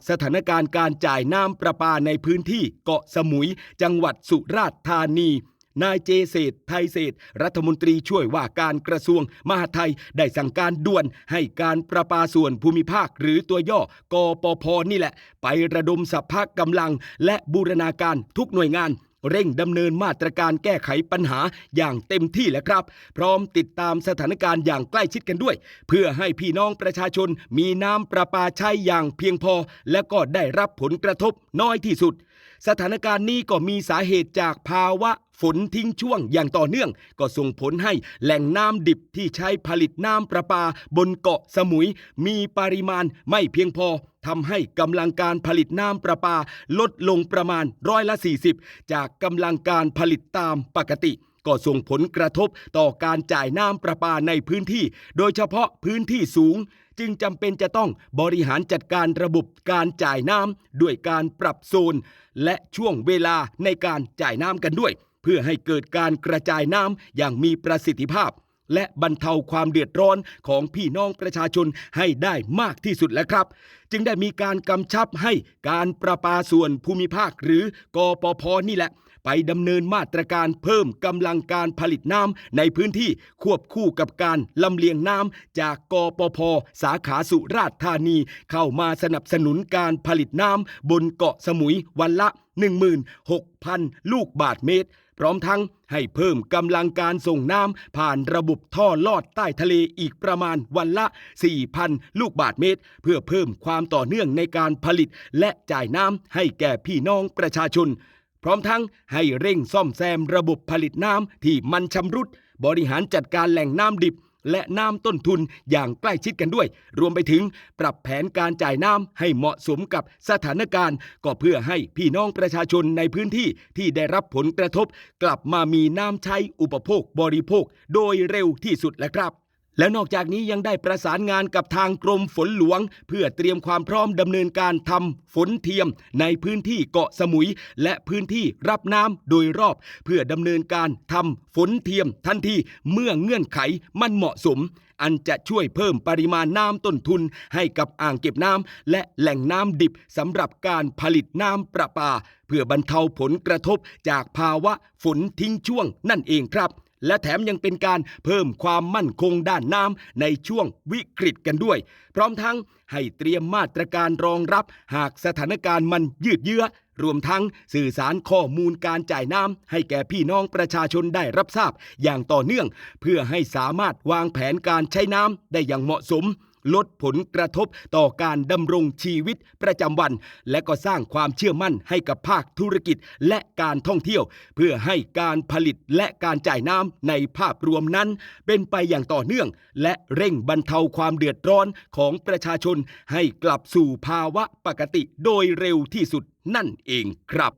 สถานการณ์การจ่ายน้ำประปาในพื้นที่เกาะสมุยจังหวัดสุราษฎร์ธานีนายเจเศรษฐ์ไทยเศรษฐ์รัฐมนตรีช่วยว่าการกระทรวงมหาดไทยได้สั่งการด่วนให้การประปาส่วนภูมิภาคหรือตัวย่อกปพ.นี่แหละไประดมสรรพกำลังและบูรณาการทุกหน่วยงานเร่งดำเนินมาตรการแก้ไขปัญหาอย่างเต็มที่แล้วครับพร้อมติดตามสถานการณ์อย่างใกล้ชิดกันด้วยเพื่อให้พี่น้องประชาชนมีน้ำประปาใช้อย่างเพียงพอและก็ได้รับผลกระทบน้อยที่สุดสถานการณ์นี้ก็มีสาเหตุจากภาวะฝนทิ้งช่วงอย่างต่อเนื่องก็ส่งผลให้แหล่งน้ำดิบที่ใช้ผลิตน้ำประปาบนเกาะสมุยมีปริมาณไม่เพียงพอทำให้กำลังการผลิตน้ำประปาลดลงประมาณ40%จากกำลังการผลิตตามปกติก็ส่งผลกระทบต่อการจ่ายน้ำประปาในพื้นที่โดยเฉพาะพื้นที่สูงจึงจำเป็นจะต้องบริหารจัดการระบบการจ่ายน้ำด้วยการปรับโซนและช่วงเวลาในการจ่ายน้ำกันด้วยเพื่อให้เกิดการกระจายน้ำอย่างมีประสิทธิภาพและบรรเทาความเดือดร้อนของพี่น้องประชาชนให้ได้มากที่สุดแล้วครับจึงได้มีการกำชับให้การประปาส่วนภูมิภาคหรือกปพ.นี่แหละไปดำเนินมาตรการเพิ่มกำลังการผลิตน้ำในพื้นที่ควบคู่กับการลำเลียงน้ำจากกปพ.สาขาสุราษฎร์ธานีเข้ามาสนับสนุนการผลิตน้ำบนเกาะสมุยวันละ 16,000 ลูกบาศก์เมตรพร้อมทั้งให้เพิ่มกำลังการส่งน้ำผ่านระบบท่อลอดใต้ทะเลอีกประมาณวันละ 4,000 ลูกบาศก์เมตรเพื่อเพิ่มความต่อเนื่องในการผลิตและจ่ายน้ำให้แก่พี่น้องประชาชนพร้อมทั้งให้เร่งซ่อมแซมระบบผลิตน้ำที่มันชำรุดบริหารจัดการแหล่งน้ำดิบและน้ำต้นทุนอย่างใกล้ชิดกันด้วยรวมไปถึงปรับแผนการจ่ายน้ำให้เหมาะสมกับสถานการณ์ก็เพื่อให้พี่น้องประชาชนในพื้นที่ที่ได้รับผลกระทบกลับมามีน้ำใช้อุปโภคบริโภคโดยเร็วที่สุดแล้วครับแล้วนอกจากนี้ยังได้ประสานงานกับทางกรมฝนหลวงเพื่อเตรียมความพร้อมดำเนินการทำฝนเทียมในพื้นที่เกาะสมุยและพื้นที่รับน้ำโดยรอบเพื่อดำเนินการทำฝนเทียมทันทีเมื่อเงื่อนไขมันเหมาะสมอันจะช่วยเพิ่มปริมาณน้ำต้นทุนให้กับอ่างเก็บน้ำและแหล่งน้ำดิบสำหรับการผลิตน้ำประปาเพื่อบรรเทาผลกระทบจากภาวะฝนทิ้งช่วงนั่นเองครับและแถมยังเป็นการเพิ่มความมั่นคงด้านน้ำในช่วงวิกฤตกันด้วยพร้อมทั้งให้เตรียมมาตรการรองรับหากสถานการณ์มันยืดเยื้อรวมทั้งสื่อสารข้อมูลการจ่ายน้ำให้แก่พี่น้องประชาชนได้รับทราบอย่างต่อเนื่องเพื่อให้สามารถวางแผนการใช้น้ำได้อย่างเหมาะสมลดผลกระทบต่อการดำรงชีวิตประจำวันและก็สร้างความเชื่อมั่นให้กับภาคธุรกิจและการท่องเที่ยวเพื่อให้การผลิตและการจ่ายน้ำในภาพรวมนั้นเป็นไปอย่างต่อเนื่องและเร่งบรรเทาความเดือดร้อนของประชาชนให้กลับสู่ภาวะปกติโดยเร็วที่สุดนั่นเองครับ